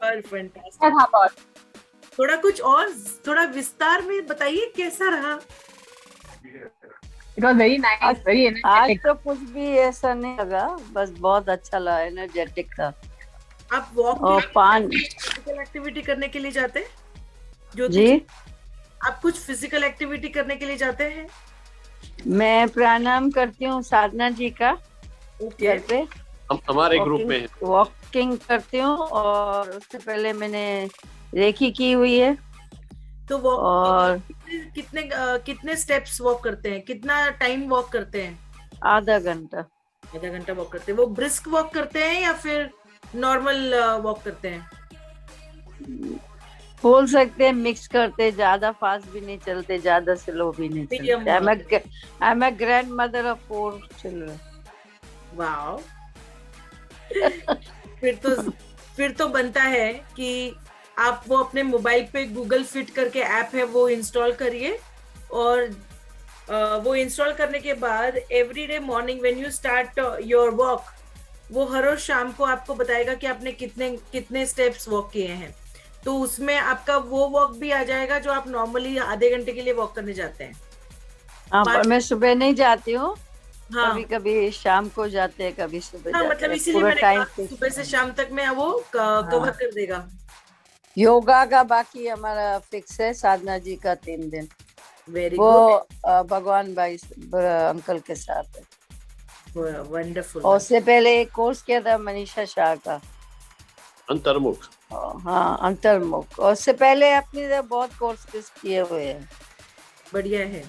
Fantastic. था बहुत। थोड़ा कुछ और, थोड़ा विस्तार में बताइए कैसा रहा। इट वाज वेरी नाइस, आज वेरी आज एनर्जेटिक। तो कुछ भी ऐसा नहीं लगा, बस बहुत अच्छा लगा, एनर्जेटिक था। आप वॉक के और पान फिजिकल एक्टिविटी करने के लिए जाते हैं ज्योति जी, जी? आप कुछ फिजिकल एक्टिविटी करने के लिए जाते हैं? मैं प्राणायाम करती हूँ साधना जी का ओके। घर पे। हम हमारे ग्रुप वॉकिंग में है। वॉकिंग करती हूँ, और उससे पहले मैंने रेकी की हुई है। तो वॉक और कितने कितने स्टेप्स वॉक करते हैं, कितना टाइम वॉक करते हैं? आधा घंटा। आधा घंटा वॉक करते हैं। वो ब्रिस्क वॉक करते हैं या फिर नॉर्मल वॉक करते हैं? बोल सकते हैं मिक्स करते, ज्यादा फास्ट भी नहीं चलते, ज्यादा स्लो भी नहीं मीडियम चलते। I am a grandmother of 4 children. Wow. फिर तो फिर तो बनता है कि आप वो अपने मोबाइल पे गूगल फिट करके ऐप है वो इंस्टॉल करिए, और वो इंस्टॉल करने के बाद every day morning when you start your walk, वो हर रोज शाम को आपको बताएगा कि आपने कितने कितने स्टेप्स वॉक किए हैं। तो उसमें आपका वो वॉक भी आ जाएगा जो आप नॉर्मली आधे घंटे के लिए वॉक करने जाते हैं। हाँ, पर मैं सुबह नहीं जाती हूँ, हाँ कभी कभी शाम को जाते हैं, कभी सुबह हाँ, जाते मतलब हैं, इसीलिए पूरा मैंने टाइम कहा सुबह से शाम तक में वो कवर कर देगा। योगा का बाकी हमारा फिक्स है, साधना जी का 3 दिन। वेरी वो गुड, भगवान भाई अंकल के साथ है। वंडरफुल। और उससे पहले एक कोर्स किया था मनीषा शाह का, अंतर्मुख। हाँ अंतर्मुख। और उससे पहले अपनी बहुत कोर्सेज किए हुए हैं। बढ़िया है।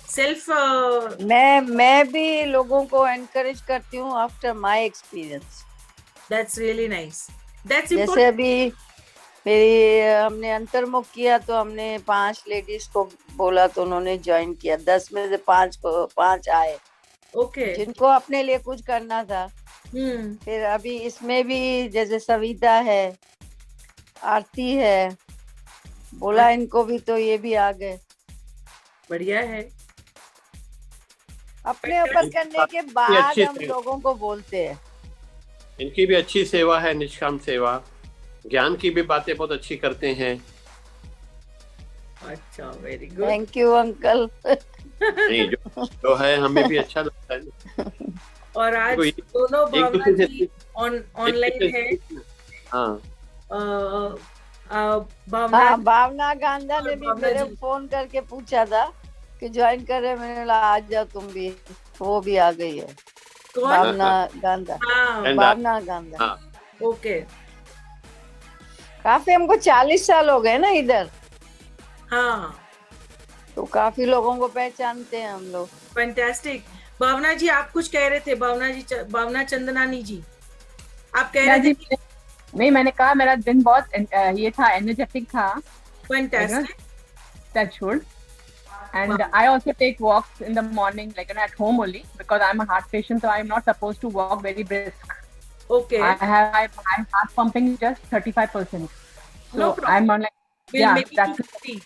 सेल्फ मैं भी लोगों को एनकरेज करती हूँ after my experience. That's really nice, that's जैसे इम्पोर्टेंट। अभी मेरी हमने अंतर्मुख किया, तो हमने 5 लेडीज को बोला, तो उन्होंने ज्वाइन किया। 10 में से 5 आए ओके। जिनको अपने लिए कुछ करना था। फिर अभी इसमें भी जैसे सविता है, आरती है, बोला इनको भी, तो ये भी आ गए। बढ़िया है। अपने ऊपर करने के बाद अच्छी हम लोगों को बोलते हैं। इनकी भी अच्छी सेवा है, निष्काम सेवा। ज्ञान की भी बातें बहुत अच्छी करते हैं। अच्छा, very good. Thank you uncle. नहीं, जो है हमें भी अच्छा लगता है। और आज तो दोनों एक भावना दूसरे जी से ऑनलाइन है। हाँ, भावना हाँ, भावना गांधा ने भी भावना मेरे जी। फोन करके पूछा था कि ज्वाइन कर रहे, मैंने बोला आ जाओ तुम भी। वो भी आ गई है, कौन? भावना गांधा। हाँ, भावना गांधा। हाँ। ओके। काफी, हमको 40 साल हो गए ना इधर, हाँ, तो काफी लोगों को पहचानते हैं हम लोग। फैंटास्टिक। भावना जी आप कुछ कह रहे थे, भावना जी, भावना चंदनानी जी, आप कह क्या रहे जी? थे? नहीं, मैंने कहा मेरा दिन बहुत ये था, एनर्जेटिक था। Fantastic. Touchwood. And I also take walks in the morning, like at home only, because I'm a heart patient, so I'm not supposed to walk very brisk. Okay. I have my heart pumping is just 35%. So No problem. I'm on like, We'll yeah, make it that's 50.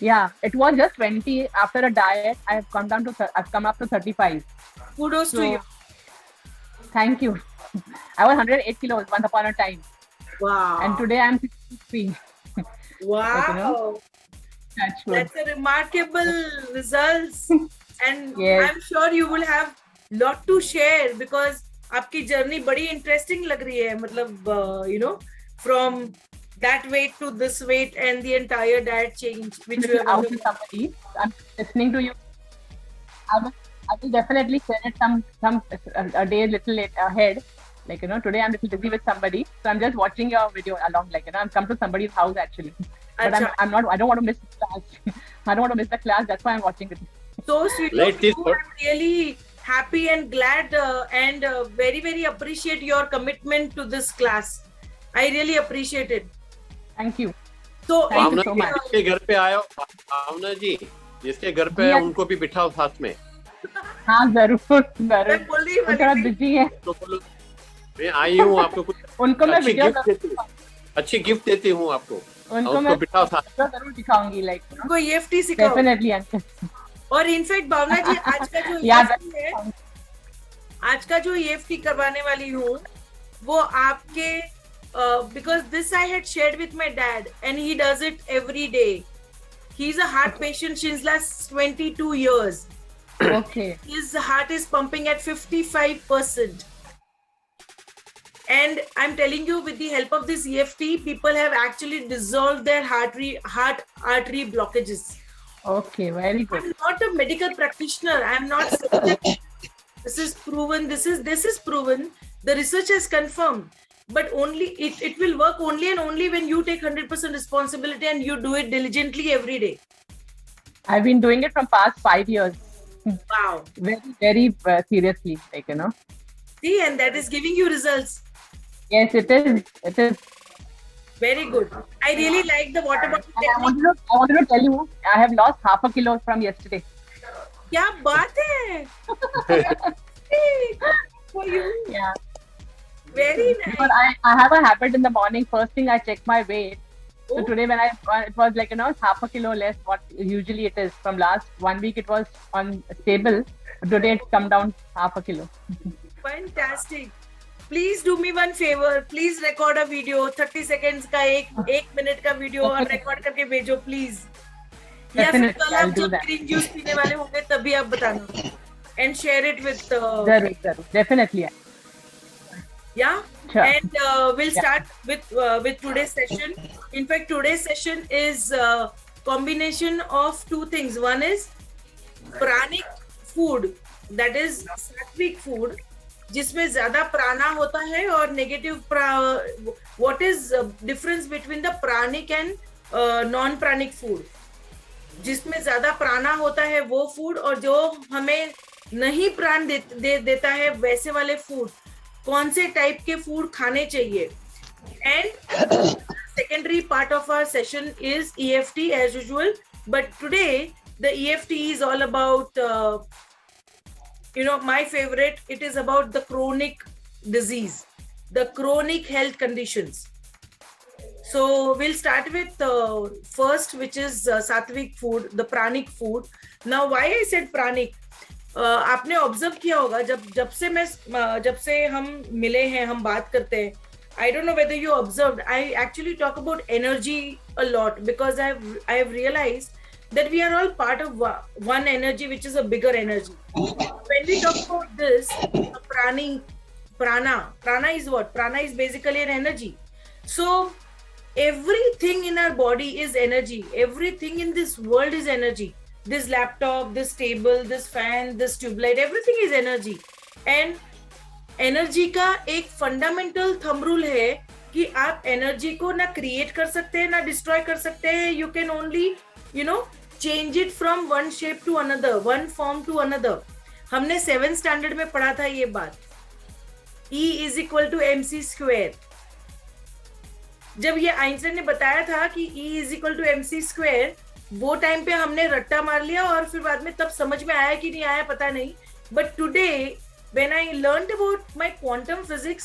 yeah. It was just 20. After a diet, I've come down to I've come up to 35. Kudos to you. Thank you. I was 108 kilos once upon a time, Wow. and today I'm 63. Wow. That's a remarkable results. And Yes. I'm sure you will have lot to share because आपकी journey बड़ी interesting लग रही है, मतलब you know, from that weight to this weight and the entire diet change which you have Out to somebody. I'm listening to you. I will definitely share it some a day little late ahead. Like today I'm little busy with somebody, so I'm just watching your video along. Like I'm come to somebody's house actually, but I'm not. I don't want to miss the class. I don't want to miss the class. That's why I'm watching it. So sweet of you. I'm really happy and glad and very very appreciate your commitment to this class. I really appreciate it. Thank you. So Thank you so much. जिसके घर पे आयो, भावना जी, जिसके घर पे जी, उनको भी बिठाओ साथ में। हाँ जरूर मैं जरूर। बोल रही हूँ, थोड़ा बिजी है। तो बोलो मैं आई हूँ, आपको कुछ उनको मैं अच्छी वीडियो गिफ्ट देती हूँ, अच्छी गिफ्ट देती हूँ आपको। उनको मैं बिठाओ साथ। जरूर दिखाऊंगी, लाइक उनको EFT सिखाओ। डेफिनेटली। और इनफैक्ट भावना जी आज का जो याद EFT है, आज का जो EFT करवाने वाली हूँ वो आपके because this I had shared with my dad, and he does it every day. He's a heart patient since last 22 years. Okay. His heart is pumping at 55%. And I'm telling you, with the help of this EFT, people have actually dissolved their heart artery blockages. Okay, very good. I'm not a medical practitioner. I'm not saying that this is proven. This is proven. The research has confirmed. But only it will work only and only when you take 100% responsibility and you do it diligently every day. I've been doing it from past 5 years. Wow. Very, very seriously, like, you know. See, and that is giving you results. Yes, it is. It is. Very good. I really like the water bottle I technique. wanted to tell you, I have lost half a kilo from yesterday. क्या बात है? For you. Yeah. Very nice. Because I have a habit in the morning. First thing I check my weight. So today when it was like, you know, half a kilo less what usually it is. From last 1 week it was on stable. Today it's come down half a kilo. Fantastic. Please do me one favor. Please record a video. 30 seconds का एक minute का video और record करके भेजो please. या फिर कल आप जब green juice पीने वाले होंगे तभी आप बताना. And share it with. जरूर. Definitely. Yeah. Sure. And we'll start with today's session. In fact, today's session is a combination of two things. One is pranic food, that is sattvic food, जिसमें ज्यादा प्राणा होता है और negative. What is difference between the pranic and non-pranic food? जिसमें ज्यादा प्राणा होता है वो फूड, और जो हमें नहीं प्राण देता है वैसे वाले फूड, कौन से टाइप के फूड खाने चाहिए. And secondary part of our session is EFT as usual, but today the EFT is all about my favorite. It is about the chronic disease, the chronic health conditions. So we'll start with first, which is sattvic food, the pranic food. Now why I said pranic, आपने observe किया होगा जब से हम मिले हैं, हम बात करते हैं. I don't know whether you observed, I actually talk about energy a lot because I have realized that we are all part of one energy, which is a bigger energy. When we talk about this, prana is what? Prana is basically an energy. So everything in our body is energy. Everything in this world is energy. This laptop, this table, this fan, this tube light, everything is energy. And energy का एक fundamental thumb rule है कि आप energy को ना create कर सकते हैं ना डिस्ट्रॉय कर सकते हैं. You can only change it from one shape to another, one form to another. हमने 7th स्टैंडर्ड में पढ़ा था ये बात. E is equal to MC square. जब ये आइंस्टाइन ने बताया था कि E is equal to MC square, वो टाइम पे हमने रट्टा मार लिया और फिर बाद में तब समझ में आया कि नहीं आया पता नहीं. But today when I learned about my quantum physics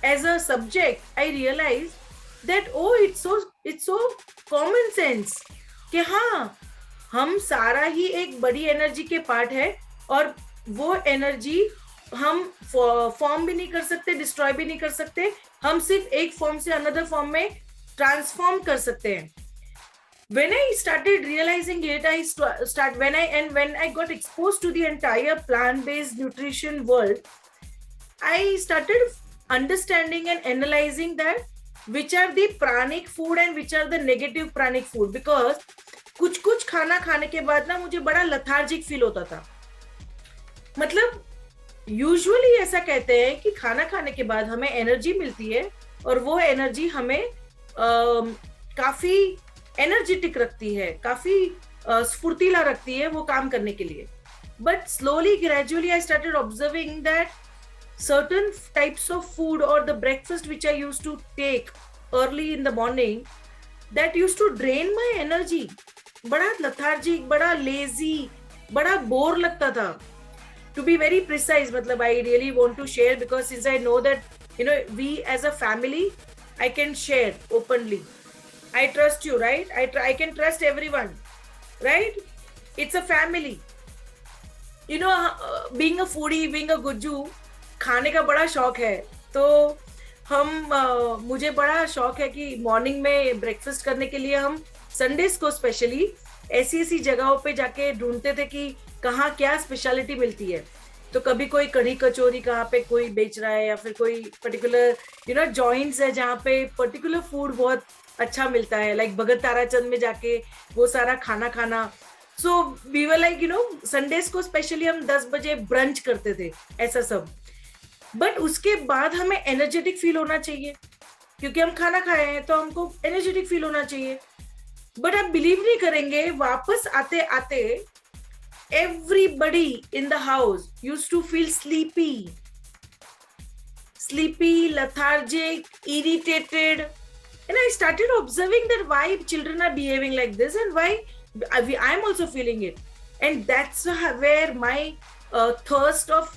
as a subject, I realized that it's so common sense कि हाँ, हम सारा ही एक बड़ी एनर्जी के पार्ट है और वो एनर्जी हम फॉर्म भी नहीं कर सकते, डिस्ट्रॉय भी नहीं कर सकते. हम सिर्फ एक फॉर्म से अनदर फॉर्म में ट्रांसफॉर्म कर सकते हैं. When I started realizing it, when I got exposed to the entire plant-based nutrition world, I started understanding and analyzing that which are the pranic food and which are the negative pranic food. Because कुछ खाना खाने के बाद ना मुझे बड़ा lethargic feel होता था. मतलब usually ऐसा कहते हैं कि खाना खाने के बाद हमें एनर्जी मिलती है और वो एनर्जी हमें काफी एनर्जेटिक रखती है, काफी स्फूर्तिला रखती है वो काम करने के लिए. But slowly gradually I started observing that certain types of food or the breakfast which I used to take early in the morning, that used to drain my energy. बड़ा lethargic, बड़ा lazy, बड़ा bore लगता था. To be very precise, मतलब I really want to share because since I know that we as a family, I can share openly. I trust you, right? I can trust everyone, right? It's a family. Being a foodie, being a gujju, खाने का बड़ा शौक है. तो मुझे बड़ा शौक है कि मॉर्निंग में ब्रेकफास्ट करने के लिए हम संडेज को स्पेशली ऐसी ऐसी जगहों पे जाके ढूंढते थे कि कहाँ क्या स्पेशलिटी मिलती है। तो कभी कोई कढ़ी कचौरी कहाँ पे कोई बेच रहा है, या फिर कोई पर्टिकुलर जॉइंट्स है जहाँ पे पर्टिकुलर फूड बहुत अच्छा मिलता है, लाइक भगत ताराचंद में जाके वो सारा खाना खाना। So we were like Sundays को स्पेशली हम 10 बजे ब्रंच करते थे, ऐसा सब। बट उसके बाद हमें एनर्जेटिक फील होना चाहिए, क्योंकि हम खाना खाए हैं तो हमको एनर्जेटिक फील होना चाहिए। बट आप बिलीव नहीं करेंगे, वापस आते आते everybody in the house used to feel sleepy, lethargic, irritated, and I started observing that why children are behaving like this and why I'm also feeling it. And that's where my thirst of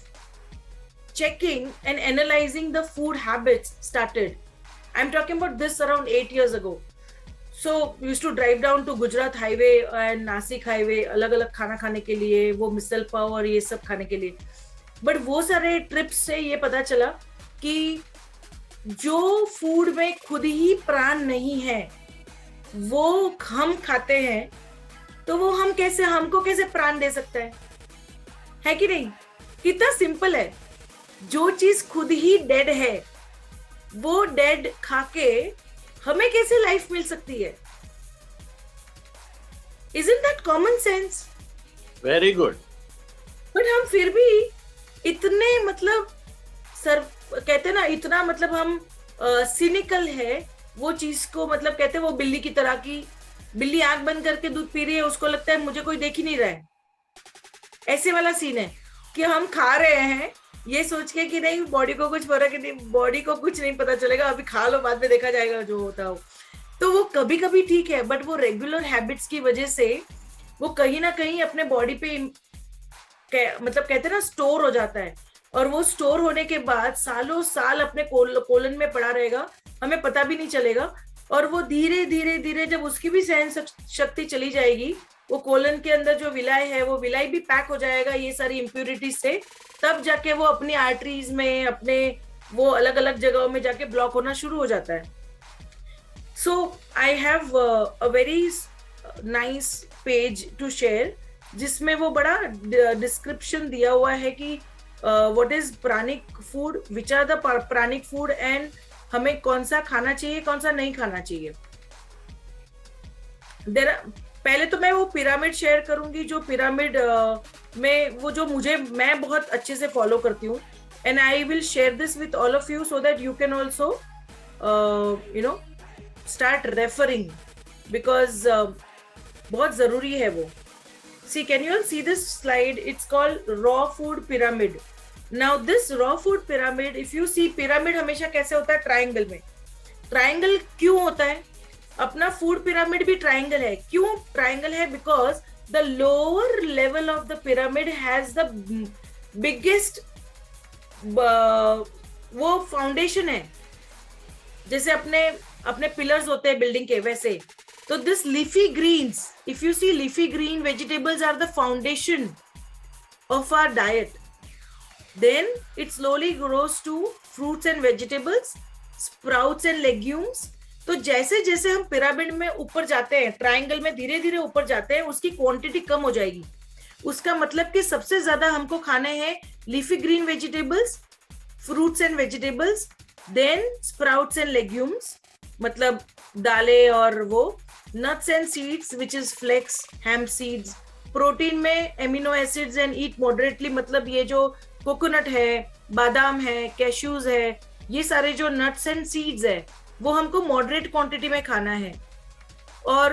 checking and analyzing the food habits started. I'm talking about this around 8 years ago. So we used to drive down to Gujarat highway and Nasik highway अलग अलग खाना खाने के लिए, वो मिसल पाव और ये सब खाने के लिए। बट वो सारे ट्रिप्स से ये पता चला कि जो फूड में खुद ही प्राण नहीं है वो हम खाते हैं, तो वो हमको कैसे प्राण दे सकता है कि नहीं? कितना सिंपल है। जो चीज खुद ही डेड है वो डेड खाके हमें कैसे लाइफ मिल सकती है? Isn't that common sense? Very good. But हम फिर भी इतने कहते ना, इतना हम सिनिकल है वो चीज को, कहते वो बिल्ली की तरह की, बिल्ली आंख बंद करके दूध पी रही है, उसको लगता है मुझे कोई देख ही नहीं रहा है। ऐसे वाला सीन है कि हम खा रहे हैं ये सोच के कि नहीं बॉडी को कुछ फर्क नहीं, बॉडी को कुछ नहीं पता चलेगा, अभी खा लो बाद में देखा जाएगा जो होता हो। तो वो कभी कभी ठीक है, बट वो रेगुलर हैबिट्स की वजह से वो कहीं ना कहीं अपने बॉडी पे कहते ना स्टोर हो जाता है, और वो स्टोर होने के बाद सालों साल अपने कोलन में पड़ा रहेगा, हमें पता भी नहीं चलेगा। और वो धीरे धीरे धीरे जब उसकी भी सहन शक्ति चली जाएगी, वो कोलन के अंदर जो विलाई है वो विलाई भी पैक हो जाएगा ये सारी इम्प्यूरिटीज से, तब जाके वो अपनी आर्टरीज में, अपने वो अलग अलग जगहों में जाके ब्लॉक होना शुरू हो जाता है। So I have a very nice page to share जिसमें वो बड़ा डिस्क्रिप्शन दिया हुआ है कि what is pranic food, which are the pranic food, and हमें कौन सा खाना चाहिए कौन सा नहीं खाना चाहिए। पहले तो मैं वो पिरामिड शेयर करूंगी, जो पिरामिड में वो जो मैं बहुत अच्छे से फॉलो करती हूँ, and I will share this with all of you so that you can also start referring, because बहुत जरूरी है वो। See, can you all see this slide? It's called raw food pyramid. Now this raw food pyramid, if you see, pyramid हमेशा कैसे होता है? Triangle में। Triangle क्यों होता है? अपना फूड पिरामिड भी ट्राइंगल है। क्यों ट्राइंगल है? Because the lower level of the pyramid has the biggest वो फाउंडेशन है, जैसे अपने पिलर्स होते हैं बिल्डिंग के, वैसे। तो this leafy greens, if you see leafy green vegetables are the foundation of our diet. Then it slowly grows to fruits and vegetables, sprouts and legumes. तो जैसे जैसे हम पिरामिड में ऊपर जाते हैं, ट्राइंगल में धीरे धीरे ऊपर जाते हैं, उसकी क्वांटिटी कम हो जाएगी। उसका मतलब कि सबसे ज्यादा हमको खाने हैं leafy green vegetables, fruits and vegetables, then sprouts and legumes, मतलब दालें, और वो nuts and seeds which is flax, hemp seeds. Protein में amino acids and eat moderately, मतलब ये जो कोकोनट है, बादाम है, कैश्यूज है, ये सारे जो नट्स एंड सीड्स है वो हमको मॉडरेट क्वांटिटी में खाना है। और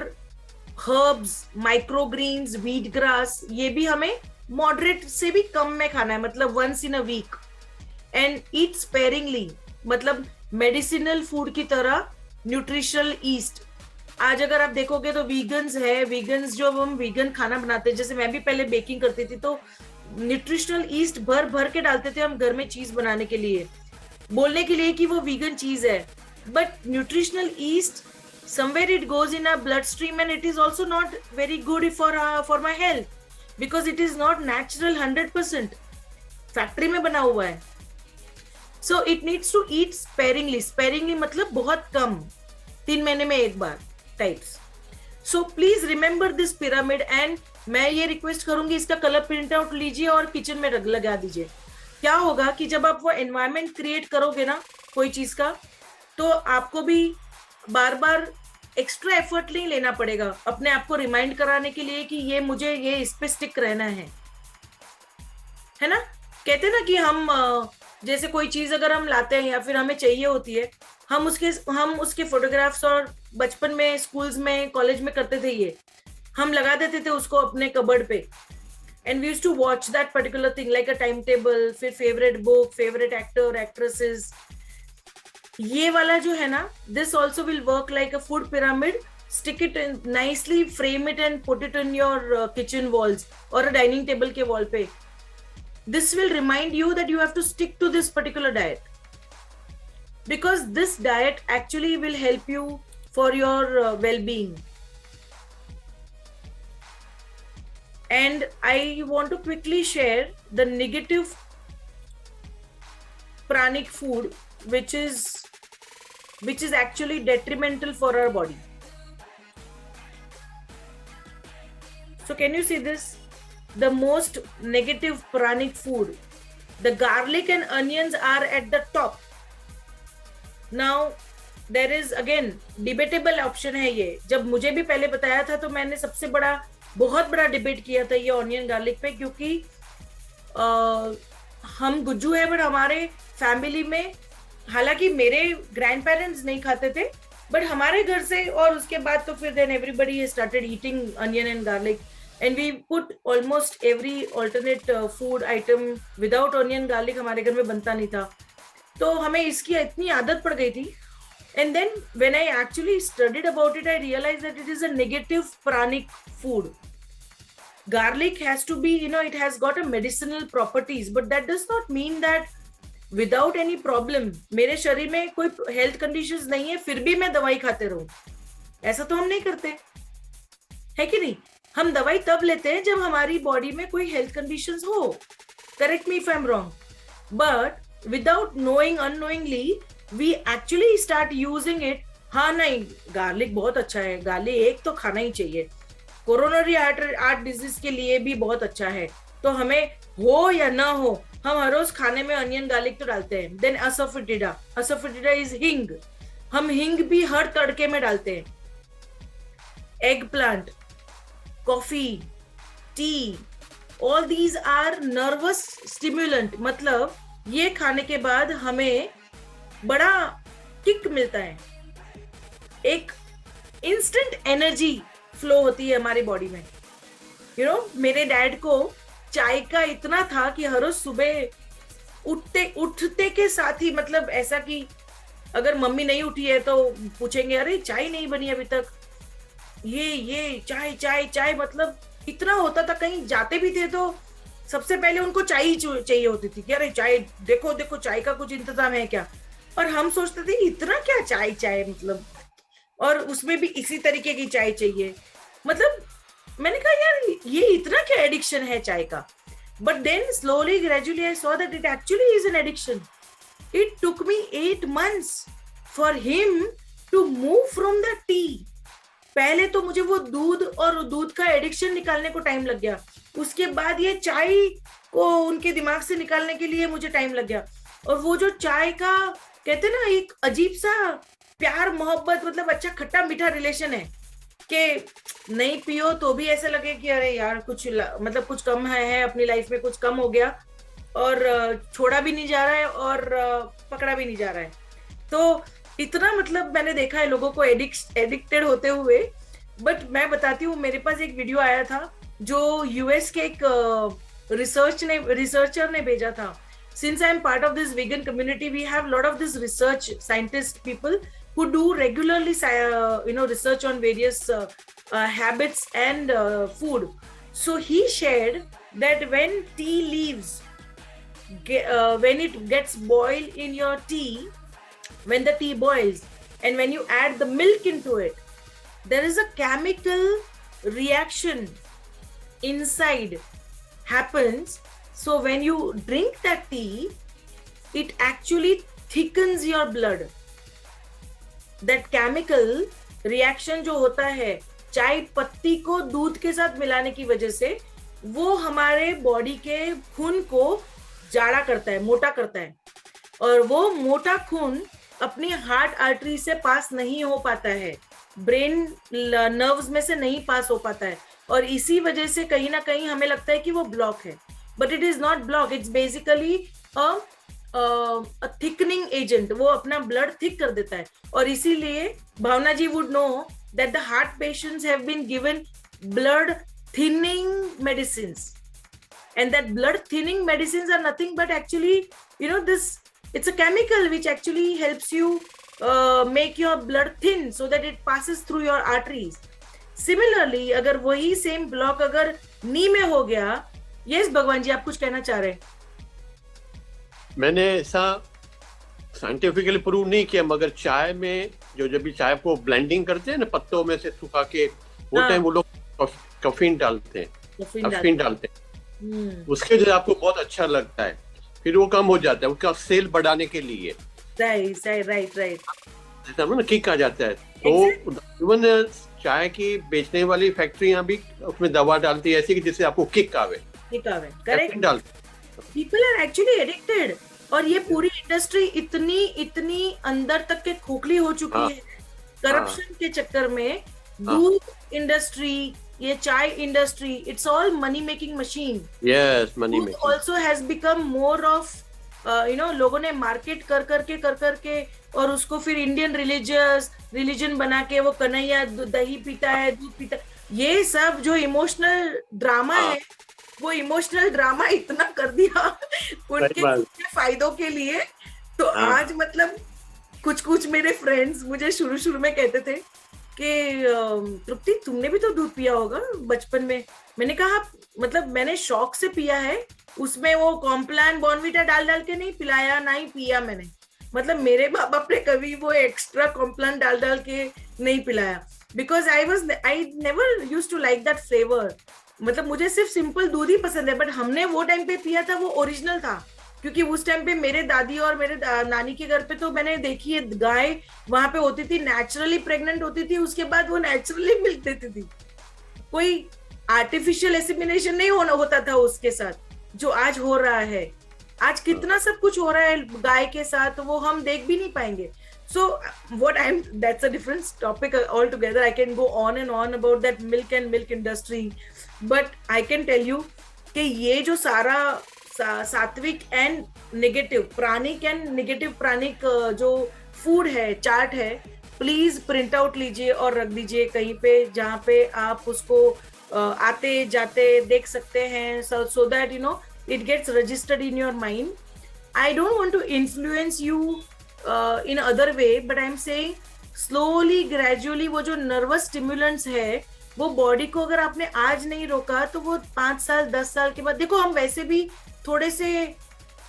हर्ब्स, माइक्रोग्रीन्स, व्हीट ग्रास, ये भी हमें मॉडरेट से भी कम में खाना है, मतलब once in a week. And eat sparingly, मतलब मेडिसिनल फूड की तरह न्यूट्रिशनल ईस्ट। आज अगर आप देखोगे तो वीगन्स है, वीगन्स जो हम वीगन खाना बनाते हैं, जैसे मैं भी पहले बेकिंग करती थी तो न्यूट्रिशनल ईस्ट भर भर के डालते थे हम घर में चीज बनाने के लिए, बोलने के लिए कि वो वीगन चीज है। But nutritional east somewhere it goes in our bloodstream and it is also not very good for my health because it is not natural 100%, factory में बना हुआ है। So it needs to eat sparingly. Sparingly मतलब बहुत कम, 3 महीने में एक बार types. So please remember this pyramid. And मैं ये रिक्वेस्ट करूंगी, इसका कलर प्रिंट आउट लीजिए और किचन में लगा दीजिए. क्या होगा कि जब आप वो एनवायरमेंट क्रिएट करोगे ना कोई चीज का, तो आपको भी बार बार एक्स्ट्रा एफर्ट नहीं लेना पड़ेगा अपने आप को रिमाइंड कराने के लिए कि ये मुझे ये इस पे स्टिक रहना है ना. कहते हैं ना कि हम जैसे कोई चीज अगर हम लाते हैं या फिर हमें चाहिए होती है, हम उसके फोटोग्राफ्स, और बचपन में स्कूल्स में कॉलेज में करते थे, ये हम लगा देते थे उसको अपने कबर्ड पे. And we used to watch that particular thing like a timetable, फिर favorite book, favorite actor, actresses. ये वाला जो है ना, this also will work like a food pyramid. Stick it in nicely, frame it and put it in your kitchen walls or a dining table के wall पे. This will remind you that you have to stick to this particular diet, because this diet actually will help you for your well-being. And I want to quickly share the negative pranic food, which is actually detrimental for our body. So can you see this? The most negative pranic food. The garlic and onions are at the top. Now there is again debatable option है ये. जब मुझे भी पहले बताया था तो मैंने बहुत बड़ा डिबेट किया था ये ऑनियन गार्लिक पे, क्योंकि हम गुज्जू है, बट हमारे फैमिली में, हालांकि मेरे ग्रैंड पेरेंट्स नहीं खाते थे, बट हमारे घर से और उसके बाद तो फिर then everybody started eating onion and garlic, and we put almost every alternate food item without onion garlic हमारे घर में बनता नहीं था. तो हमें इसकी इतनी आदत पड़ गई थी. And then when I actually studied about it, I realized that it is a negative pranic food. Garlic has to be, it has got a medicinal properties, but that does not mean that without any problem, मेरे शरीर में कोई health conditions नहीं है, फिर भी मैं दवाई खाते रहूं. ऐसा तो हम नहीं करते, है कि नहीं? हम दवाई तब लेते हैं जब हमारी बॉडी में कोई health conditions हो. Correct me if I'm wrong. But without knowing, unknowingly, we actually start using it. हाँ नहीं, गार्लिक बहुत अच्छा है, गार्लिक एक तो खाना ही चाहिए, कोरोनरी हार्ट डिजीज के लिए भी बहुत अच्छा है, तो हमें हो या ना हो हम हर रोज खाने में अनियन गार्लिक तो डालते हैं. देन असफेटिडा इज हिंग. हम हिंग भी हर तड़के में डालते हैं. Eggplant, coffee, tea, all these are nervous stimulant. मतलब ये खाने के बाद हमें बड़ा किक मिलता है, एक इंस्टेंट एनर्जी फ्लो होती है हमारी बॉडी में. मेरे डैड को चाय का इतना था कि हर रोज सुबह उठते के साथ ही, मतलब ऐसा कि अगर मम्मी नहीं उठी है तो पूछेंगे, अरे चाय नहीं बनी अभी तक, ये चाय, मतलब इतना होता था. कहीं जाते भी थे तो सबसे पहले उनको चाय ही चाहिए होती थी कि अरे चाय, देखो चाय का कुछ इंतजाम है क्या. और हम सोचते थे इतना क्या चाय, मतलब, और उसमें भी इसी तरीके की चाय चाहिए. मतलब मैंने कहा यार ये इतना क्या एडिक्शन है चाय का. But then slowly gradually I saw that it actually is an addiction. It took me 8 months for him to move from the tea. पहले तो मुझे वो दूध का एडिक्शन निकालने को टाइम लग गया, उसके बाद ये चाय को उनके दिमाग से निकालने के लिए मुझे टाइम लग गया. और वो जो चाय का कहते ना एक अजीब सा प्यार मोहब्बत, मतलब अच्छा खट्टा मीठा रिलेशन है कि नहीं पियो तो भी ऐसा लगे कि अरे यार मतलब कुछ कम है अपनी लाइफ में, कुछ कम हो गया, और छोड़ा भी नहीं जा रहा है और पकड़ा भी नहीं जा रहा है. तो इतना, मतलब मैंने देखा है लोगों को एडिक्टेड होते हुए. बट मैं बताती हूँ, मेरे पास एक वीडियो आया था जो यूएस के एक रिसर्चर ने भेजा था. Since I am part of this vegan community, we have a lot of this research scientist people who do regularly research on various habits and food. So he shared that when tea leaves, when it gets boiled in your tea, when the tea boils and when you add the milk into it, there is a chemical reaction inside happens. So when you drink that tea, it actually thickens your blood. That chemical reaction जो होता है चाय पत्ती को दूध के साथ मिलाने की वजह से, वो हमारे बॉडी के खून को जाड़ा करता है, मोटा करता है, और वो मोटा खून अपनी हार्ट आर्टरी से पास नहीं हो पाता है, ब्रेन नर्व्स में से नहीं पास हो पाता है, और इसी वजह से कहीं ना कहीं हमें लगता है कि वो ब्लॉक है, but it is not block, it's basically a thickening agent, वो अपना ब्लड थिक कर देता है। और इसीलिए Bhavna ji would know that the heart patients have been given blood thinning medicines, and that blood thinning medicines are nothing but actually, you know, this, it's a chemical which actually helps you make your blood thin so that it passes through your arteries. Similarly, अगर वही same block अगर नी में हो गया, yes भगवान जी आप कुछ कहना चाह रहे हैं? मैंने ऐसा साइंटिफिकली प्रूव नहीं किया, मगर चाय में जो जब भी चाय को ब्लेंडिंग करते हैं ना पत्तों में से सुखा के, वो टाइम वो लोग कैफीन डालते हैं, कैफीन डालते हैं, उसके जो आपको बहुत अच्छा लगता है, फिर वो कम हो जाता है, उसका सेल बढ़ाने के लिए राइट ना किक आ जाता है। तो इवन चाय की बेचने वाली फैक्ट्रियां भी उसमें दवा डालती है ऐसी कि जिससे आपको किक आवे, correct. People are actually addicted, और ये पूरी इंडस्ट्री इतनी अंदर तक के खोखली हो चुकी है करप्शन के चक्कर में। दूध इंडस्ट्री, ये चाय industry, it's all money making machine. Yes, money making also has become more of लोगों ने मार्केट कर करके और उसको फिर इंडियन रिलीजन बना के वो कन्हैया दही पीता है, दूध पीता है, ये सब जो इमोशनल ड्रामा है, वो इमोशनल ड्रामा इतना कर दिया उनके फायदों के लिए। तो आज मतलब कुछ मेरे फ्रेंड्स मुझे शुरू में कहते थे कि तृप्ति तुमने भी तो दूध पिया होगा बचपन में। मैंने कहा मतलब मैंने शौक से पिया है, उसमें वो कॉम्प्लान बॉर्नविटा डाल के नहीं पिलाया, ना ही पिया मैंने। मतलब मेरे माँ बाप ने कभी वो एक्स्ट्रा कॉम्प्लान डाल के नहीं पिलाया, because I never used to like that flavour. मतलब मुझे सिर्फ सिंपल दूध ही पसंद है, बट हमने वो टाइम पे पिया था वो ओरिजिनल था, क्योंकि उस टाइम पे मेरे दादी और मेरे नानी के घर पे तो मैंने देखी है गाय वहां पे होती थी, नेचुरली प्रेग्नेंट होती थी, उसके बाद वो नेचुरली मिल्क देती थी, कोई आर्टिफिशियल एसिमिनेशन नहीं होता था उसके साथ, जो आज हो रहा है। आज कितना सब कुछ हो रहा है गाय के साथ, वो हम देख भी नहीं पाएंगे। So that's a different topic altogether. I can go on and on about that milk and milk industry, but I can tell you कि ये जो सारा सात्विक and negative, pranic and negative प्राणिक जो फूड है, चार्ट है, प्लीज प्रिंट आउट लीजिए और रख दीजिए कहीं पे जहाँ पे आप उसको आते जाते देख सकते हैं, so that you know it gets registered in your mind. I don't want to influence you in other way, but I'm saying slowly gradually वो जो nervous stimulants है वो बॉडी को अगर आपने आज नहीं रोका तो वो 5 साल 10 साल के बाद, देखो हम वैसे भी थोड़े से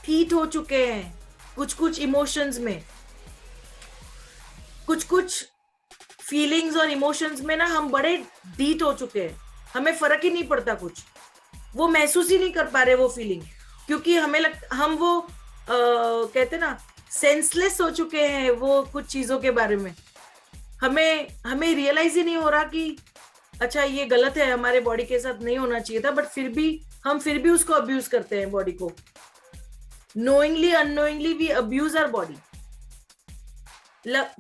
हीट हो चुके हैं कुछ इमोशंस में, कुछ फीलिंग्स और इमोशंस में ना हम बड़े डीट हो चुके हैं, हमें फर्क ही नहीं पड़ता, कुछ वो महसूस ही नहीं कर पा रहे वो फीलिंग, क्योंकि हमें हम वो कहते ना सेंसलेस हो चुके हैं वो कुछ चीजों के बारे में। हमें रियलाइज ही नहीं हो रहा कि अच्छा ये गलत है, हमारे बॉडी के साथ नहीं होना चाहिए था, बट फिर भी उसको अब्यूज करते हैं बॉडी को। Knowingly unknowingly we abuse our body,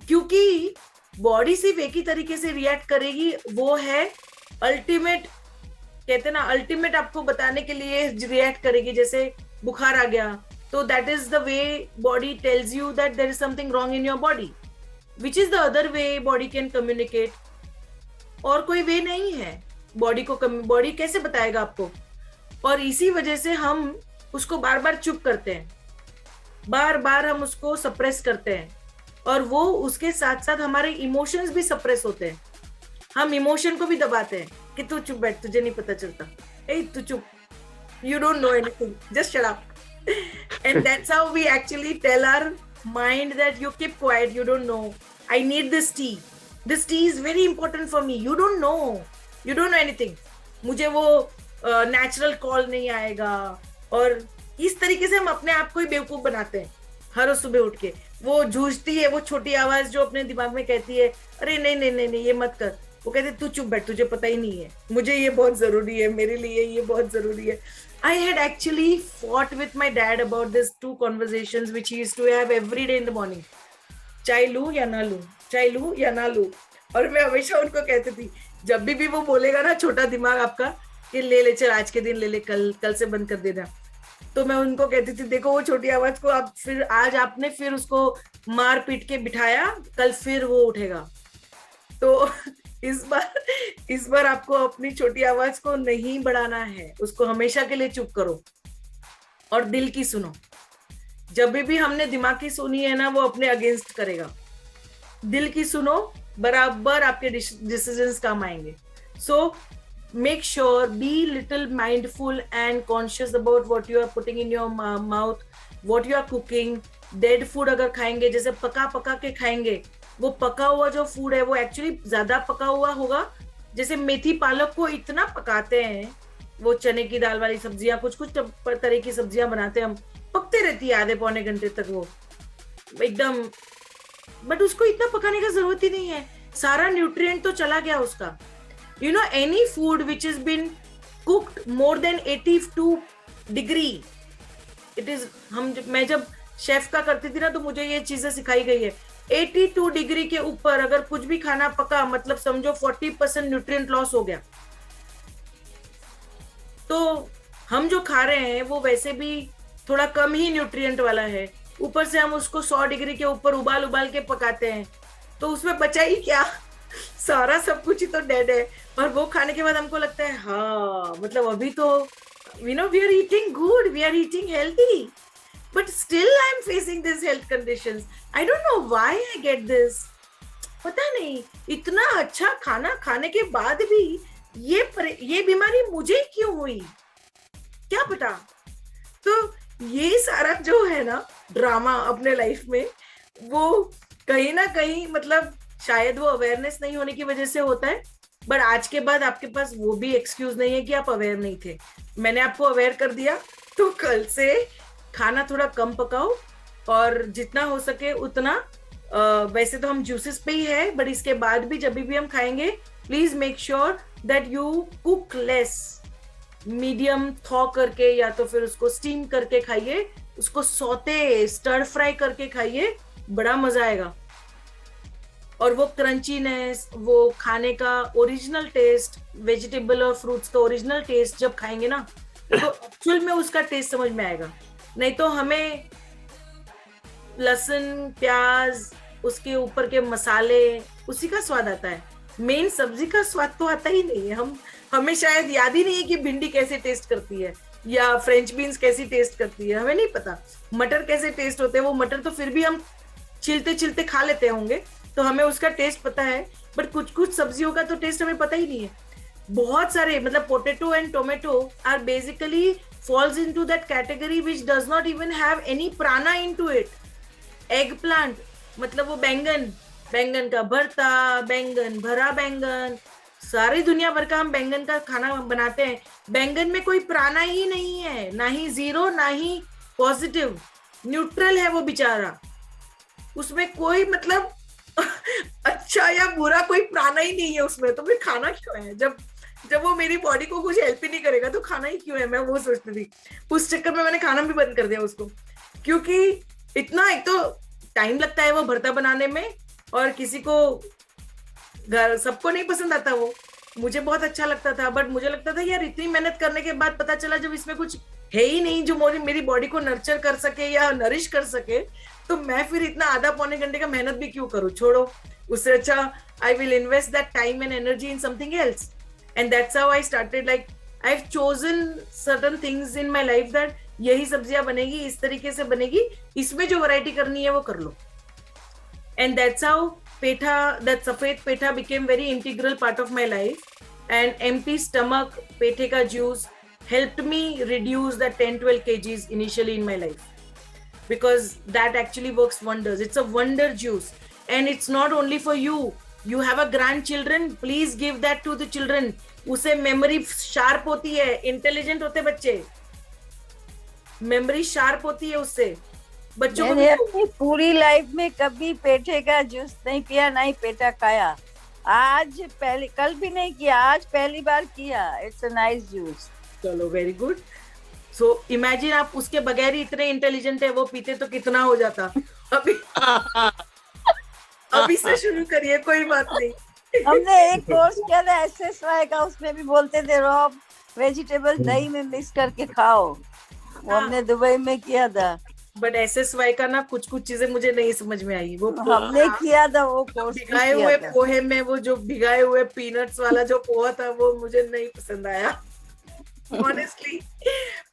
क्योंकि बॉडी सिर्फ एक ही तरीके से रिएक्ट करेगी, वो है अल्टीमेट, कहते ना अल्टीमेट आपको बताने के लिए रिएक्ट करेगी। जैसे बुखार आ गया तो that is the way body tells you that there is something wrong in your body, which is the other way body can communicate. और कोई वे नहीं है बॉडी को, बॉडी कैसे बताएगा आपको। और इसी वजह से हम उसको बार बार चुप करते हैं, बार बार हम उसको सप्रेस करते हैं, और वो उसके साथ साथ हमारे इमोशंस भी सप्रेस होते हैं। हम इमोशन को भी दबाते हैं कि तू चुप बैठ, तुझे नहीं पता चलता, ए तू चुप, you don't know anything, just shut up. And that's how we actually tell our mind that you keep quiet, you don't know, I need this tea is very important for me, you don't know anything, मुझे वो natural call नहीं आएगा। और इस तरीके से हम अपने आप को ही बेवकूफ बनाते हैं। हर सुबह उठ के वो जूझती है, वो छोटी आवाज जो अपने दिमाग में कहती है अरे नहीं नहीं नहीं नहीं ये मत कर, वो कहते तू चुप बैठ, तुझे पता ही नहीं है, मुझे ये बहुत जरूरी है, मेरे लिए ये बहुत जरूरी है. I had actually fought with my dad about this 2 conversations which he used to have every day in the morning. चाय लूं या ना लूं, चाय लूं या ना लूं. और मैं हमेशा उनको कहती थी, जब भी वो बोलेगा ना छोटा दिमाग आपका कि ले ले चल आज के दिन ले ले, कल से बंद कर देना, तो मैं उनको कहती थी देखो वो छोटी आवाज को आप फिर आज आपने फिर उसको मार पीट के बिठाया, कल फिर वो उठेगा. तो इस बार आपको अपनी छोटी आवाज को नहीं बढ़ाना है, उसको हमेशा के लिए चुप करो और दिल की सुनो. जब भी हमने दिमाग की सुनी है ना, वो अपने अगेंस्ट करेगा. दिल की सुनो, बराबर आपके डिसीजंस काम आएंगे. सो make sure, be little mindful and conscious about what you are putting in your mouth, what you are cooking. Dead food अगर खाएंगे, जैसे पका के खाएंगे, वो पका हुआ जो फूड है वो एक्चुअली ज्यादा पका हुआ होगा. जैसे मेथी पालक को इतना पकाते हैं, वो चने की दाल वाली सब्जियां, कुछ तरह की सब्जियां बनाते हैं हम, पकते रहती है आधे पौने घंटे तक वो एकदम, बट उसको इतना पकाने का जरूरत ही नहीं है, सारा न्यूट्रिएंट तो चला गया उसका. You know, any food which has been cooked more than 82 degree, it is, मैं जब शेफ का करती थी ना तो मुझे ये चीजें सिखाई गई है. 82 डिग्री के ऊपर अगर कुछ भी खाना पका, मतलब समझो 40% न्यूट्रिएंट लॉस हो गया. तो हम जो खा रहे हैं वो वैसे भी थोड़ा कम ही न्यूट्रिएंट वाला है, ऊपर से हम उसको 100 डिग्री के ऊपर उबाल के पकाते हैं, तो उसमें बचा ही क्या, सारा सब कुछ ही तो डेड है. और वो खाने के बाद हमको लगता है हाँ मतलब अभी तो we are eating good, we are eating healthy, but still I am facing these health conditions. I don't know why I get this. पता नहीं, इतना अच्छा खाना खाने के बाद भी ये बीमारी मुझे क्यों हुई, क्या पता. तो ये सारा जो है ना ड्रामा अपने लाइफ में, वो कहीं ना कहीं मतलब शायद वो अवेयरनेस नहीं होने की वजह से होता है. बट आज के बाद आपके पास वो भी एक्सक्यूज नहीं है कि आप अवेयर नहीं थे. मैंने आपको अवेयर कर दिया, तो कल से खाना थोड़ा कम पकाओ और जितना हो सके उतना. वैसे तो हम जूसेस पे ही है, बट इसके बाद भी जब भी हम खाएंगे, please make sure that you cook less, medium thaw करके, या तो फिर उसको स्टीम करके खाइए, उसको सौते स्टर फ्राई करके खाइए, बड़ा मजा आएगा. और वो क्रंचीनेस, वो खाने का ओरिजिनल टेस्ट, वेजिटेबल और फ्रूट्स का ओरिजिनल टेस्ट जब खाएंगे ना, तो एक्चुअल में उसका टेस्ट समझ में आएगा. नहीं तो हमें लहसुन प्याज, उसके ऊपर के मसाले, उसी का स्वाद आता है, मेन सब्जी का स्वाद तो आता ही नहीं है. हमें शायद याद ही नहीं है कि भिंडी कैसे टेस्ट करती है या फ्रेंच बीन्स कैसी टेस्ट करती है, हमें नहीं पता. मटर कैसे टेस्ट होते हैं, वो मटर तो फिर भी हम छिलते खा लेते होंगे, तो हमें उसका टेस्ट पता है, बट कुछ सब्जियों का तो टेस्ट हमें पता ही नहीं है. बहुत सारे मतलब potato and tomato are basically falls into that category which does not even have any prana into it. Eggplant मतलब वो बैंगन का भरता, बैंगन भरा बैंगन, सारी दुनिया भर का हम बैंगन का खाना बनाते हैं. बैंगन में कोई प्राणा ही नहीं है, ना ही जीरो ना ही पॉजिटिव, न्यूट्रल है वो बेचारा. उसमें कोई मतलब अच्छा या बुरा कोई प्राणा ही नहीं है उसमें, तो फिर खाना क्यों है. जब वो मेरी बॉडी को कुछ हेल्प ही नहीं करेगा तो खाना ही क्यों है, मैं वो सोचती थी. उस चक्कर में मैंने खाना भी बंद कर दिया उसको, क्योंकि इतना एक तो टाइम लगता है वो भरता बनाने में, और किसी को सबको नहीं पसंद आता. वो मुझे बहुत अच्छा लगता था, बट मुझे लगता था यार इतनी मेहनत करने के बाद पता चला जब इसमें कुछ है ही नहीं जो मेरी बॉडी को नर्चर कर सके या नरिश कर सके, तो मैं फिर इतना आधा पौने घंटे का मेहनत भी क्यों करूं, छोड़ो. उससे अच्छा I will invest that time and energy in something else. And that's how I started. Like I have chosen certain things in my life that यही सब्जियां बनेगी, इस तरीके से बनेगी, इसमें जो वैरायटी करनी है वो कर लो. And that's how petha, that सफेद petha became very integral part of my life. And empty stomach पेठे का juice helped me reduce the 10-12 kgs initially in my life, because that actually works wonders. It's a wonder juice, and it's not only for you. You have a grandchildren, please give that to the children. उसे memory sharp होती है, intelligent होते बच्चे, memory sharp होती है उससे. बच्चों को मैंने अपनी पूरी लाइफ में कभी पेठे का जूस नहीं पिया, नहीं पेठा खाया। आज पहले, कल भी नहीं किया, आज पहली बार किया। It's a nice juice. चलो, वेरी गुड। सो इमेजिन आप उसके बगैर ही इतने इंटेलिजेंट है, वो पीते तो कितना हो जाता। अभी अभी से शुरू करिए, कोई बात नहीं। हमने एक कोर्स किया था SSY का, उसमें भी बोलते थे रॉ वेजिटेबल दही में मिक्स करके खाओ। वो हमने दुबई में किया था। बट SSY का ना कुछ कुछ चीजें मुझे नहीं समझ में आई। वो हमने किया था वो कोर्स। भिगाए हुए पोहे में वो जो भिगाए हुए पीनट्स वाला जो पोहा था, वो मुझे नहीं पसंद आया। ऑनेस्टली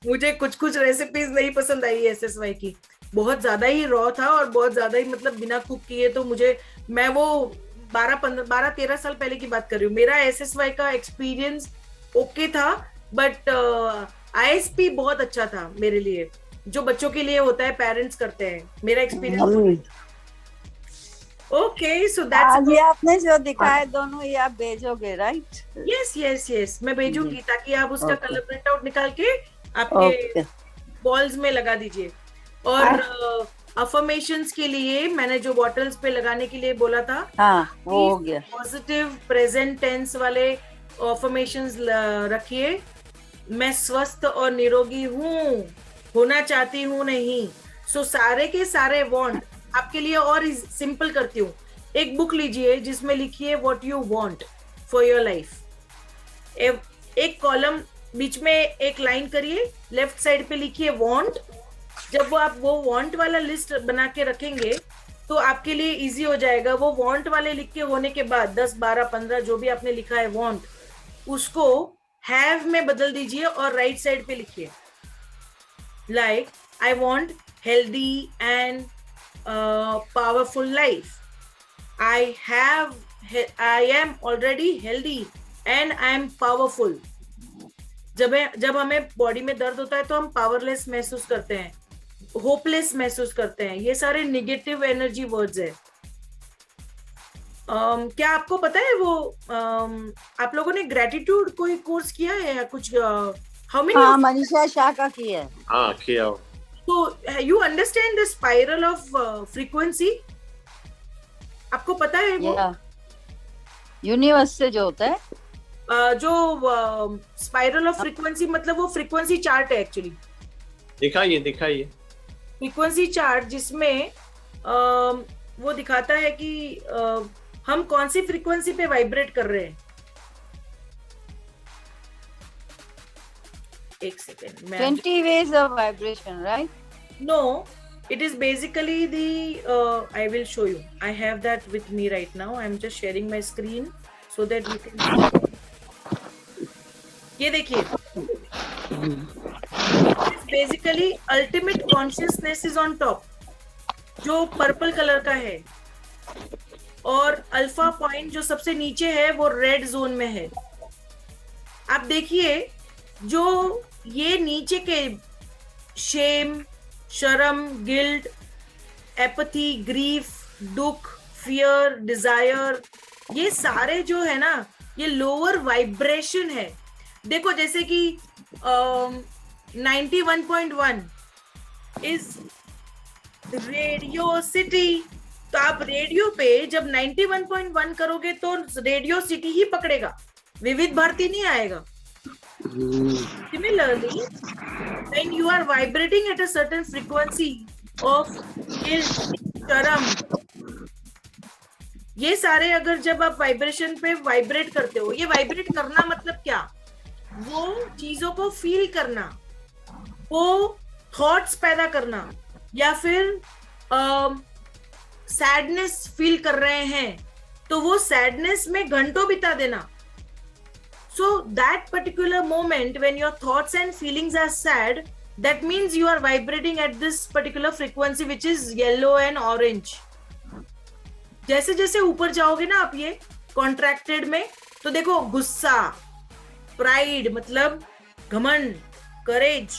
मुझे कुछ कुछ रेसिपीज नहीं पसंद आई SSY की। बहुत ज्यादा ही रॉ था और बहुत ज्यादा ही मतलब बिना कुक किए। तो मैं वो 12-13 साल पहले की बात कर रही हूँ। मेरा SSY का एक्सपीरियंस ओके था, बट ISP बहुत अच्छा था मेरे लिए, जो बच्चों के लिए होता है, पेरेंट्स करते हैं। मेरा एक्सपीरियंस ओके। सो दैट्स ये आपने जो दिखाए दोनों, ये आप भेजोगे, राइट? यस, मैं भेजूंगी, ताकि आप उसका कलर प्रिंट आउट निकाल के आपके बॉल्स में लगा दीजिए। और अफर्मेशंस के लिए मैंने जो बॉटल्स पे लगाने के लिए बोला था, वो हो गया। पॉजिटिव प्रेजेंट टेंस वाले अफर्मेशंस रखिए। मैं स्वस्थ और निरोगी हूँ, होना चाहती हूँ नहीं। सो सारे के सारे वांट आपके लिए और सिंपल करती हूँ। एक बुक लीजिए जिसमें लिखिए what you want for your life. एक कॉलम बीच में एक लाइन करिए, लेफ्ट साइड पे लिखिए वांट। जब आप वो वांट वाला लिस्ट बना के रखेंगे तो आपके लिए इजी हो जाएगा। वो वांट वाले लिख के होने के बाद 10, 12, 15 जो भी आपने लिखा है वांट, उसको हैव में बदल दीजिए और राइट साइड पे लिखिए, like I want healthy and powerful life. I am already healthy and I am powerful. जब हमें बॉडी में दर्द होता है तो हम पावरलेस महसूस करते हैं, होपलेस महसूस करते हैं। ये सारे नेगेटिव एनर्जी वर्ड्स है। क्या आपको पता है वो आप लोगों ने ग्रेटिट्यूड कोई कोर्स किया है या कुछ? मनीषा शाह का किया है। किया। So you understand the spiral of frequency? आपको पता है वो? यूनिवर्स से जो होता है, जो स्पाइरल ऑफ फ्रीक्वेंसी, मतलब वो फ्रीक्वेंसी चार्ट है एक्चुअली। दिखाइए फ्रीक्वेंसी चार्ट, जिसमें वो दिखाता है कि हम कौन सी फ्रीक्वेंसी पे वाइब्रेट कर रहे हैं। एक second, 20 ways of vibration, right? No, it is basically the I will show you. I have that with me right now. I'm just sharing my screen so that you can see. ये देखिए, basically ultimate consciousness is on top, जो purple colour का है, और alpha point जो सबसे नीचे है वो रेड जोन में है। आप देखिए, जो ये नीचे के शेम, शर्म, गिल्ट, एपथी, ग्रीफ, दुख, फियर, डिजायर, ये सारे जो है ना, ये लोअर वाइब्रेशन है। देखो, जैसे कि 91.1 इज रेडियो सिटी, तो आप रेडियो पे जब 91.1 करोगे तो रेडियो सिटी ही पकड़ेगा, विविध भारती नहीं आएगा। Similarly, when you are vibrating at a certain frequency of guilt, शर्म, ये सारे अगर जब आप वाइब्रेशन पे वाइब्रेट करते हो, ये वाइब्रेट करना मतलब क्या? वो चीजों को फील करना, वो थॉट्स पैदा करना, या फिर सैडनेस फील कर रहे हैं तो वो सैडनेस में घंटों बिता देना। So that particular moment when your thoughts and feelings are sad, that means you are vibrating at this particular frequency which is yellow and orange. जैसे जैसे ऊपर जाओगे ना आप ये कॉन्ट्रैक्टेड में, तो देखो गुस्सा, प्राइड मतलब घमंड, करेज,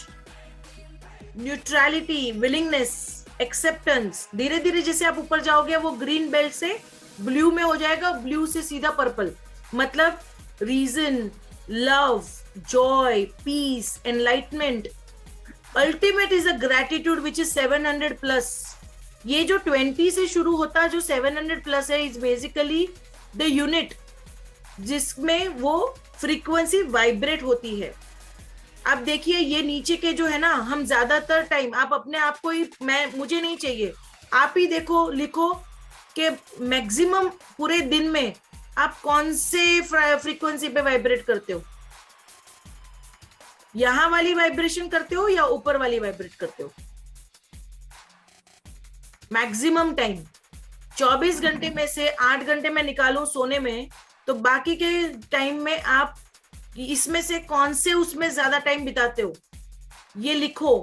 न्यूट्रलिटी, विलिंगनेस, एक्सेप्टेंस, धीरे धीरे जैसे आप ऊपर जाओगे वो ग्रीन बेल्ट से ब्लू में हो जाएगा, ब्लू से सीधा पर्पल, मतलब reason, love, joy, peace, enlightenment, ultimate is a gratitude which is 700 plus. ये जो 20 से शुरू होता, जो 700 प्लस है, इज बेसिकली द यूनिट जिसमें वो फ्रीक्वेंसी वाइब्रेट होती है. आप देखिए ये नीचे के जो है ना, हम ज्यादातर टाइम, आप अपने आप को ही, मुझे नहीं चाहिए, आप ही देखो, लिखो कि मैक्सिमम पूरे दिन में आप कौन से फ्रीक्वेंसी पे वाइब्रेट करते हो. यहां वाली वाइब्रेशन करते हो या ऊपर वाली वाइब्रेट करते हो. मैक्सिमम टाइम 24 घंटे में से 8 घंटे में निकालूं सोने में, तो बाकी के टाइम में आप इसमें से कौन से उसमें ज्यादा टाइम बिताते हो, ये लिखो.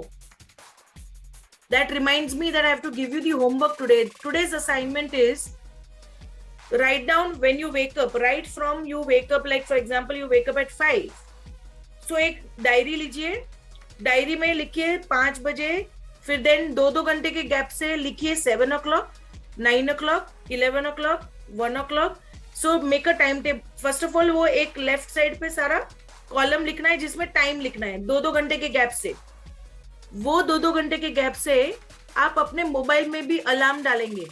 That reminds me that I have to give you the homework today. Today's assignment is write down when you wake up, right from you wake up, like for example you wake up at 5. So एक diary लीजिए, diary में लिखिए 5 बजे, फिर then 2-2 घंटे के gap से लिखिए 7 o'clock, 9 o'clock, 11 o'clock, 1 o'clock. So make a time table. First of all वो एक लेफ्ट साइड पे सारा कॉलम लिखना है जिसमें टाइम लिखना है 2-2 घंटे के गैप से. वो 2-2 घंटे के गैप से आप अपने मोबाइल में भी अलार्म डालेंगे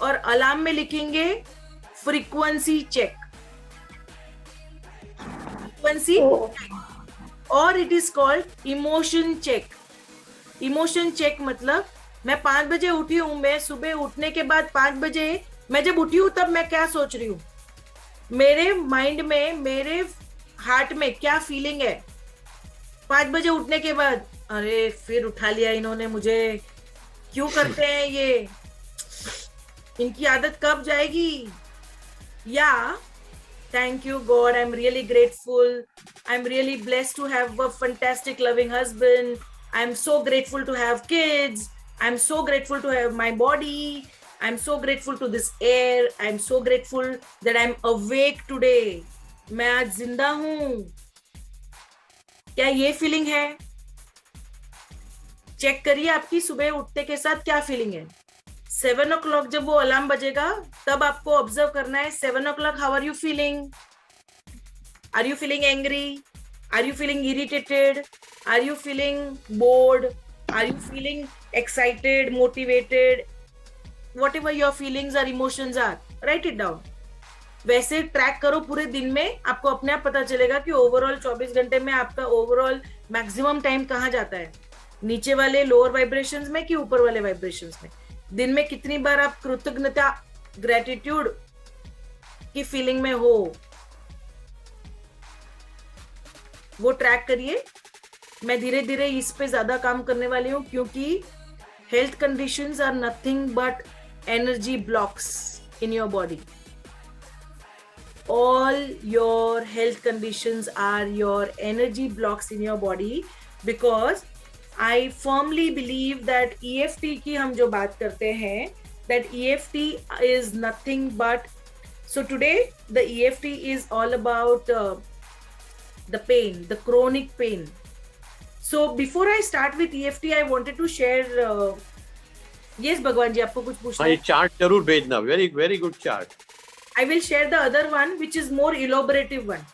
और अलार्म में लिखेंगे फ्रीक्वेंसी चेक, फ्रीक्वेंसी, और it is called emotion check. Emotion check मतलब मैं 5 बजे उठी हूं, मैं सुबह उठने के बाद 5 बजे मैं जब उठी हूं तब मैं क्या सोच रही हूँ, मेरे माइंड में, मेरे हार्ट में क्या फीलिंग है. 5 बजे उठने के बाद, अरे फिर उठा लिया इन्होंने मुझे, क्यों करते हैं ये, इनकी आदत कब जाएगी. या thank you God, I am really grateful, I am really blessed to have a fantastic loving husband, I am so grateful to have kids, I am so grateful to have my body, I am so grateful to this air, I am so grateful that I am awake today. मैं आज जिंदा हूं. क्या ये feeling है? Check करिए आपकी सुबह उठते के साथ क्या फीलिंग है. 7 o'clock जब वो अलार्म बजेगा तब आपको ऑब्जर्व करना है 7 o'clock how are you feeling. Are you feeling angry, are you feeling irritated, are you feeling bored, are you feeling excited, motivated, whatever your feelings और emotions are, write it down. वैसे track करो पूरे दिन में, आपको अपने आप पता चलेगा कि ओवरऑल 24 घंटे में आपका ओवरऑल मैक्सिमम टाइम कहाँ जाता है, नीचे वाले लोअर वाइब्रेशंस में कि ऊपर वाले वाइब्रेशंस में. दिन में कितनी बार आप कृतज्ञता, ग्रेटिट्यूड की फीलिंग में हो, वो ट्रैक करिए. मैं धीरे धीरे इस पे ज्यादा काम करने वाली हूँ क्योंकि health conditions are nothing but energy blocks in your body. All your health conditions are your energy blocks in your body, because I firmly believe that EFT की हम जो बात करते हैं, that EFT is nothing but, so today the EFT is all about the pain, the chronic pain. So before I start with EFT, I wanted to share yes भगवान जी, आपको कुछ पूछना है? ये चार्ट जरूर भेजना, very good chart. I will share the other one which is more elaborative one.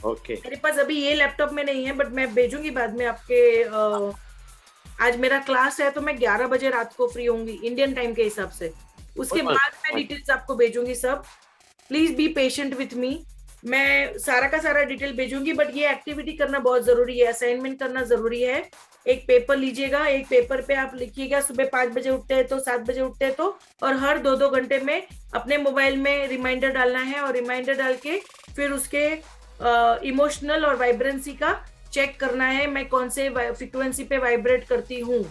Okay. मेरे पास अभी ये लैपटॉप में नहीं है, बट मैं भेजूंगी बाद में आपके. आज मेरा क्लास है तो मैं 11 बजे रात को फ्री होंगी इंडियन टाइम के हिसाब से. उसके बाद मैं डिटेल्स आपको भेजूंगी सब. Please be patient with me. मैं सारा का सारा डिटेल भेजूंगी, बट ये एक्टिविटी करना बहुत जरूरी है, असाइनमेंट करना जरूरी है. एक पेपर लीजिएगा, एक पेपर पे आप लिखिएगा सुबह 5 बजे उठते हैं तो, 7 बजे उठते हैं तो, और हर 2-2 घंटे में अपने मोबाइल में रिमाइंडर डालना है, और रिमाइंडर डाल के फिर उसके इमोशनल और वाइब्रेंसी का चेक करना है, मैं कौन से फ्रीक्वेंसी पे वाइब्रेट करती हूँ.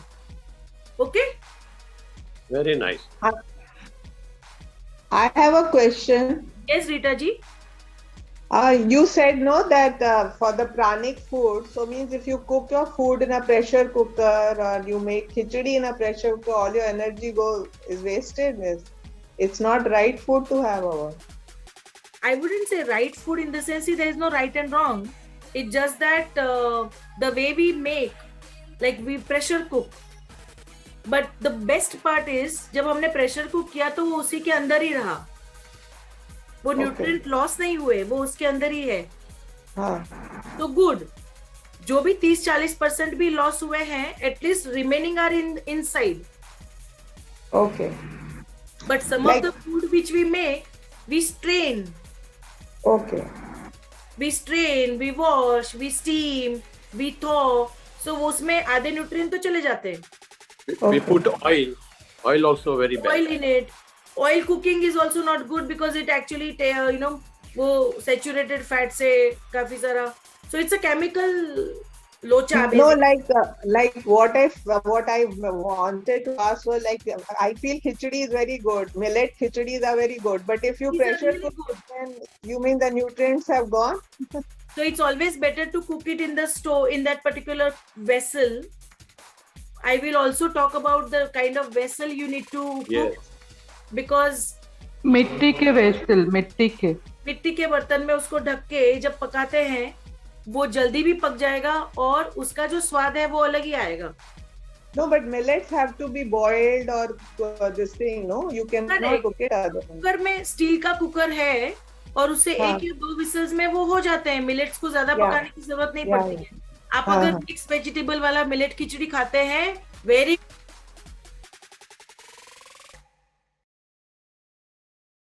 Okay, very nice. I have a question. Yes Rita ji. You said no that for the pranic food, so means if you cook your food in a pressure cooker or you make khichdi in a pressure cooker, all your energy is wasted. It's not right food to have over. I wouldn't say right food in the sense there is no right and wrong. It's just that the way we make, like we pressure cook. But the best part is जब हमने pressure cook किया तो वो उसी के अंदर ही रहा, वो न्यूट्रिएंट लॉस नहीं हुए, वो उसके अंदर ही है. हाँ. तो गुड. जो भी 30-40% भी लॉस हुए हैं, at least remaining are inside. Okay. But some of the food which we make, we strain. Okay. We strain, we wash, we steam, we thaw. So उसमें आधे न्यूट्रिएंट तो चले जाते हैं. We put oil. Oil also very bad. Oil in it. Oil cooking is also not good because it actually वो saturated fat से काफी सारा. So it's a chemical locha. No, like what I wanted to ask was, like, I feel khichdi is very good. Millet khichdi's are very good. But if you pressure cook, then you mean the nutrients have gone? So it's always better to cook it in the stove, in that particular vessel. I will also talk about the kind of vessel you need to cook. Yes. Because मिट्टी के vessel, मिट्टी के बर्तन में उसको ढक के जब पकाते हैं, वो जल्दी भी पक जाएगा और उसका जो स्वाद है वो अलग ही आएगा. No, but millets have to be boiled or this thing, no? You cannot cook it other. Cooker में, स्टील का कुकर है और उससे 1 या 2 विसल्स में वो हो जाते हैं. मिलेट्स को ज्यादा पकाने की जरूरत नहीं पड़ती है. आप अगर मिक्स वेजिटेबल वाला मिलेट खिचड़ी खाते हैं, वेरी